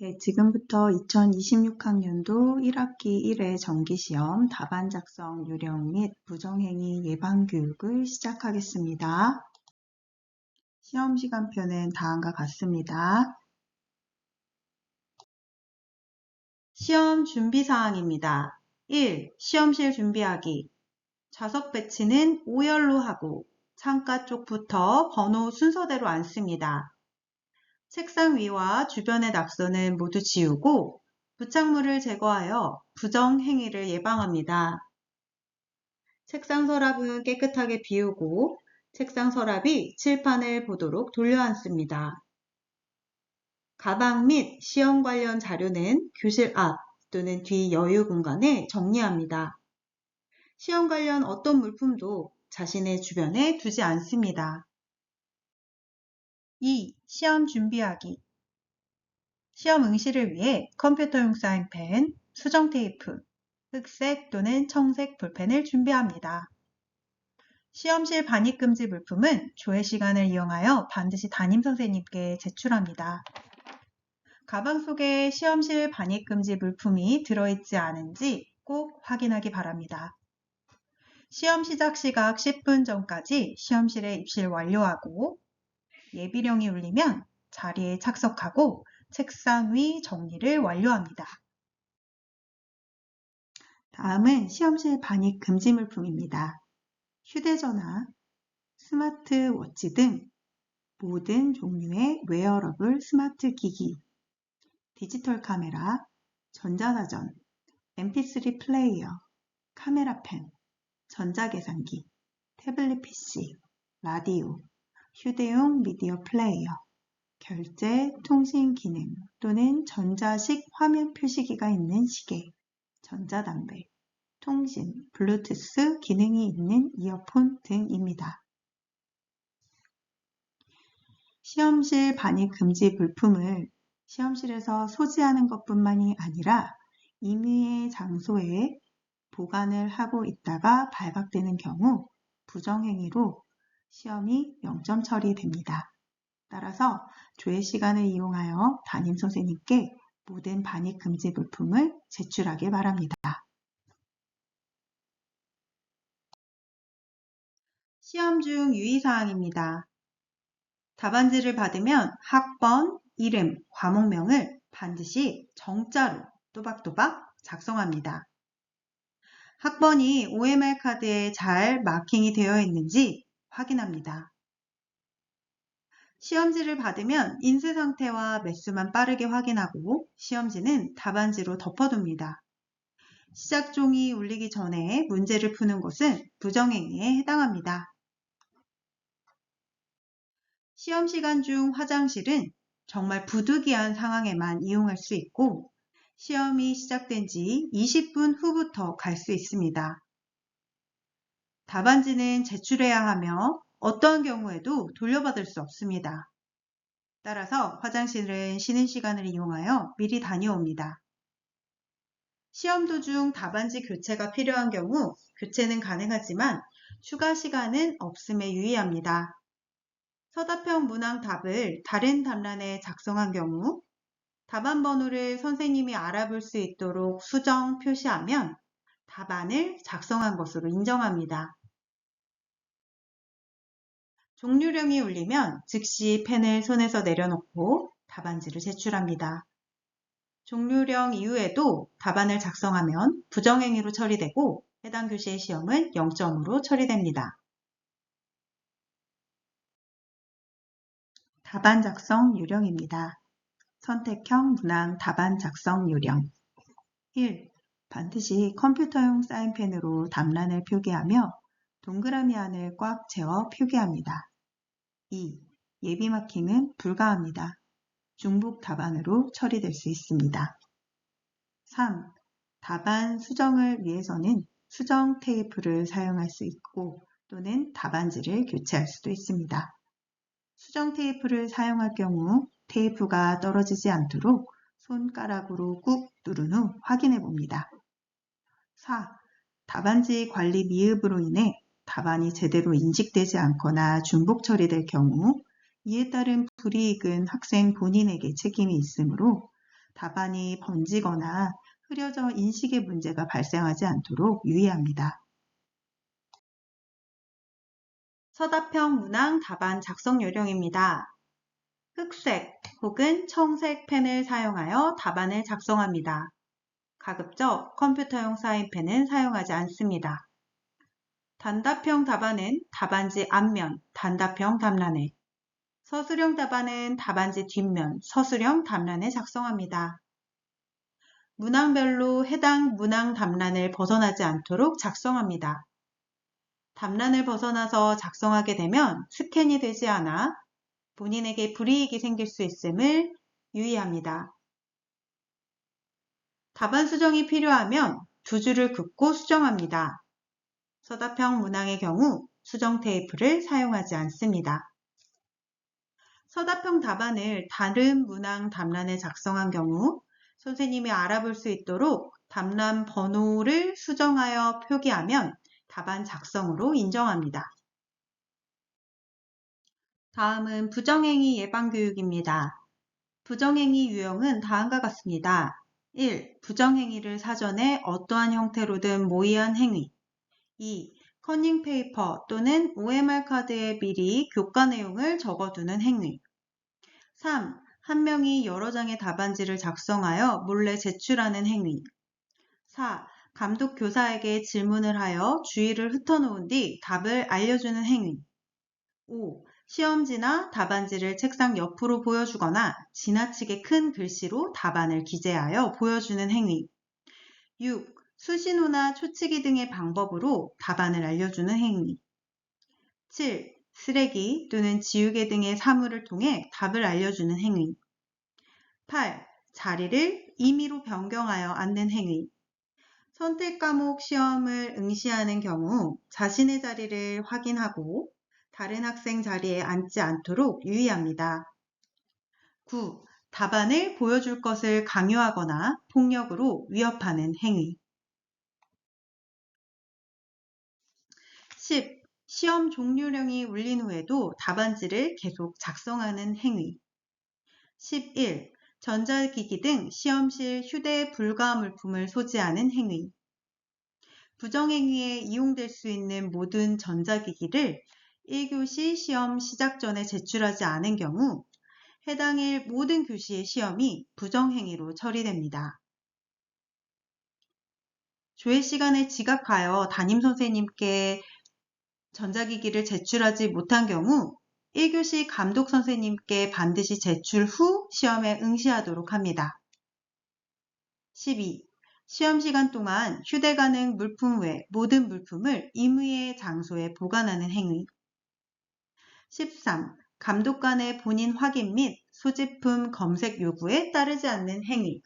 네, 지금부터 2026학년도 1학기 1회 정기시험 답안 작성 요령 및 부정행위 예방 교육을 시작하겠습니다. 시험 시간표는 다음과 같습니다. 시험 준비 사항입니다. 1. 시험실 준비하기. 좌석 배치는 오열로 하고 창가 쪽부터 번호 순서대로 앉습니다. 책상 위와 주변의 낙서는 모두 지우고 부착물을 제거하여 부정 행위를 예방합니다. 책상 서랍은 깨끗하게 비우고 책상 서랍이 칠판을 보도록 돌려 앉습니다. 가방 및 시험 관련 자료는 교실 앞 또는 뒤 여유 공간에 정리합니다. 시험 관련 어떤 물품도 자신의 주변에 두지 않습니다. 2. 시험 준비하기. 시험 응시를 위해 컴퓨터용 사인펜, 수정 테이프, 흑색 또는 청색 볼펜을 준비합니다. 시험실 반입금지 물품은 조회 시간을 이용하여 반드시 담임선생님께 제출합니다. 가방 속에 시험실 반입금지 물품이 들어있지 않은지 꼭 확인하기 바랍니다. 시험 시작 시각 10분 전까지 시험실에 입실 완료하고 예비령이 울리면 자리에 착석하고 책상 위 정리를 완료합니다. 다음은 시험실 반입 금지 물품입니다. 휴대전화, 스마트워치 등 모든 종류의 웨어러블 스마트 기기, 디지털 카메라, 전자사전, mp3 플레이어, 카메라펜, 전자계산기, 태블릿 PC, 라디오, 휴대용 미디어 플레이어, 결제, 통신 기능 또는 전자식 화면 표시기가 있는 시계, 전자담배, 통신, 블루투스 기능이 있는 이어폰 등입니다. 시험실 반입 금지 물품을 시험실에서 소지하는 것뿐만이 아니라 임의의 장소에 보관을 하고 있다가 발각되는 경우 부정행위로 시험이 0점 처리됩니다. 따라서 조회 시간을 이용하여 담임선생님께 모든 반입 금지 물품을 제출하길 바랍니다. 시험 중 유의사항입니다. 답안지를 받으면 학번, 이름, 과목명을 반드시 정자로 또박또박 작성합니다. 학번이 OMR 카드에 잘 마킹이 되어 있는지 확인합니다. 시험지를 받으면 인쇄 상태와 매수만 빠르게 확인하고 시험지는 답안지로 덮어둡니다. 시작종이 울리기 전에 문제를 푸는 것은 부정행위에 해당합니다. 시험 시간 중 화장실은 정말 부득이한 상황에만 이용할 수 있고 시험이 시작된 지 20분 후부터 갈 수 있습니다. 답안지는 제출해야 하며 어떠한 경우에도 돌려받을 수 없습니다. 따라서 화장실은 쉬는 시간을 이용하여 미리 다녀옵니다. 시험 도중 답안지 교체가 필요한 경우 교체는 가능하지만 추가 시간은 없음에 유의합니다. 서답형 문항 답을 다른 답란에 작성한 경우 답안 번호를 선생님이 알아볼 수 있도록 수정 표시하면 답안을 작성한 것으로 인정합니다. 종료령이 울리면 즉시 펜을 손에서 내려놓고 답안지를 제출합니다. 종료령 이후에도 답안을 작성하면 부정행위로 처리되고 해당 교시의 시험은 0점으로 처리됩니다. 답안 작성 요령입니다. 선택형 문항 답안 작성 요령 1. 반드시 컴퓨터용 사인펜으로 답란을 표기하며 동그라미 안을 꽉 채워 표기합니다. 2. 예비 마킹은 불가합니다. 중복 답안으로 처리될 수 있습니다. 3. 답안 수정을 위해서는 수정 테이프를 사용할 수 있고 또는 답안지를 교체할 수도 있습니다. 수정 테이프를 사용할 경우 테이프가 떨어지지 않도록 손가락으로 꾹 누른 후 확인해 봅니다. 4. 답안지 관리 미흡으로 인해 답안이 제대로 인식되지 않거나 중복 처리될 경우 이에 따른 불이익은 학생 본인에게 책임이 있으므로 답안이 번지거나 흐려져 인식의 문제가 발생하지 않도록 유의합니다. 서답형 문항 답안 작성 요령입니다. 흑색 혹은 청색 펜을 사용하여 답안을 작성합니다. 가급적 컴퓨터용 사인펜은 사용하지 않습니다. 단답형 답안은 답안지 앞면, 단답형 답란에, 서술형 답안은 답안지 뒷면, 서술형 답란에 작성합니다. 문항별로 해당 문항 답란을 벗어나지 않도록 작성합니다. 답란을 벗어나서 작성하게 되면 스캔이 되지 않아 본인에게 불이익이 생길 수 있음을 유의합니다. 답안 수정이 필요하면 두 줄을 긋고 수정합니다. 서답형 문항의 경우 수정 테이프를 사용하지 않습니다. 서답형 답안을 다른 문항 답란에 작성한 경우 선생님이 알아볼 수 있도록 답란 번호를 수정하여 표기하면 답안 작성으로 인정합니다. 다음은 부정행위 예방교육입니다. 부정행위 유형은 다음과 같습니다. 1. 부정행위를 사전에 어떠한 형태로든 모의한 행위. 2. 커닝페이퍼 또는 OMR 카드에 미리 교과 내용을 적어두는 행위. 3. 한 명이 여러 장의 답안지를 작성하여 몰래 제출하는 행위. 4. 감독 교사에게 질문을 하여 주의를 흩어놓은 뒤 답을 알려주는 행위. 5. 시험지나 답안지를 책상 옆으로 보여주거나 지나치게 큰 글씨로 답안을 기재하여 보여주는 행위. 6. 수신호나 초치기 등의 방법으로 답안을 알려주는 행위. 7. 쓰레기 또는 지우개 등의 사물을 통해 답을 알려주는 행위. 8. 자리를 임의로 변경하여 앉는 행위. 선택 과목 시험을 응시하는 경우 자신의 자리를 확인하고 다른 학생 자리에 앉지 않도록 유의합니다. 9. 답안을 보여줄 것을 강요하거나 폭력으로 위협하는 행위. 10. 시험 종료령이 울린 후에도 답안지를 계속 작성하는 행위. 11. 전자기기 등 시험실 휴대 불가 물품을 소지하는 행위. 부정행위에 이용될 수 있는 모든 전자기기를 1교시 시험 시작 전에 제출하지 않은 경우 해당일 모든 교시의 시험이 부정행위로 처리됩니다. 조회 시간에 지각하여 담임선생님께 전자기기를 제출하지 못한 경우 1교시 감독 선생님께 반드시 제출 후 시험에 응시하도록 합니다. 12. 시험 시간 동안 휴대 가능 물품 외 모든 물품을 임의의 장소에 보관하는 행위. 13. 감독 간의 본인 확인 및 소지품 검색 요구에 따르지 않는 행위.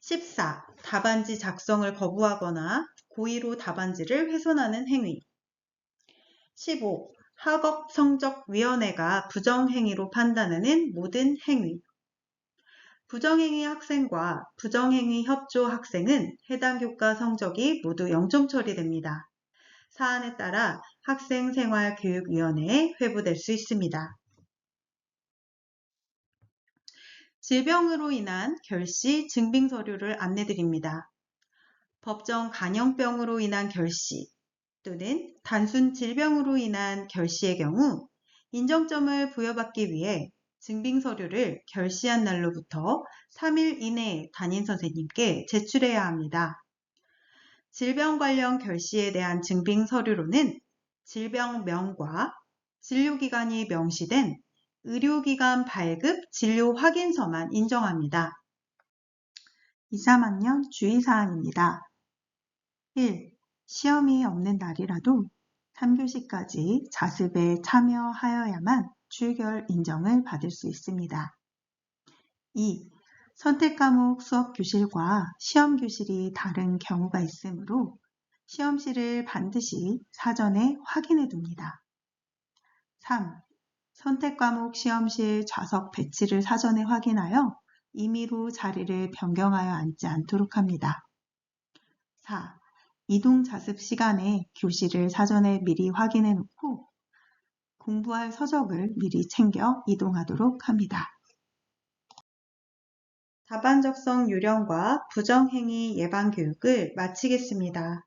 14. 답안지 작성을 거부하거나 고의로 답안지를 훼손하는 행위. 15. 학업성적위원회가 부정행위로 판단하는 모든 행위. 부정행위 학생과 부정행위 협조 학생은 해당 교과 성적이 모두 0점 처리됩니다. 사안에 따라 학생생활교육위원회에 회부될 수 있습니다. 질병으로 인한 결시 증빙서류를 안내드립니다. 법정 간염병으로 인한 결시 또는 단순 질병으로 인한 결시의 경우 인정점을 부여받기 위해 증빙서류를 결시한 날로부터 3일 이내에 담임선생님께 제출해야 합니다. 질병 관련 결시에 대한 증빙서류로는 질병명과 진료기간이 명시된 의료기관 발급 진료 확인서만 인정합니다. 2, 3학년 주의사항입니다. 1. 시험이 없는 날이라도 3교시까지 자습에 참여하여야만 출결 인정을 받을 수 있습니다. 2. 선택과목 수업교실과 시험교실이 다른 경우가 있으므로 시험실을 반드시 사전에 확인해 둡니다. 3. 선택과목 시험실 좌석 배치를 사전에 확인하여 임의로 자리를 변경하여 앉지 않도록 합니다. 4. 이동 자습 시간에 교실을 사전에 미리 확인해 놓고 공부할 서적을 미리 챙겨 이동하도록 합니다. 답안 작성 요령과 부정행위 예방 교육을 마치겠습니다.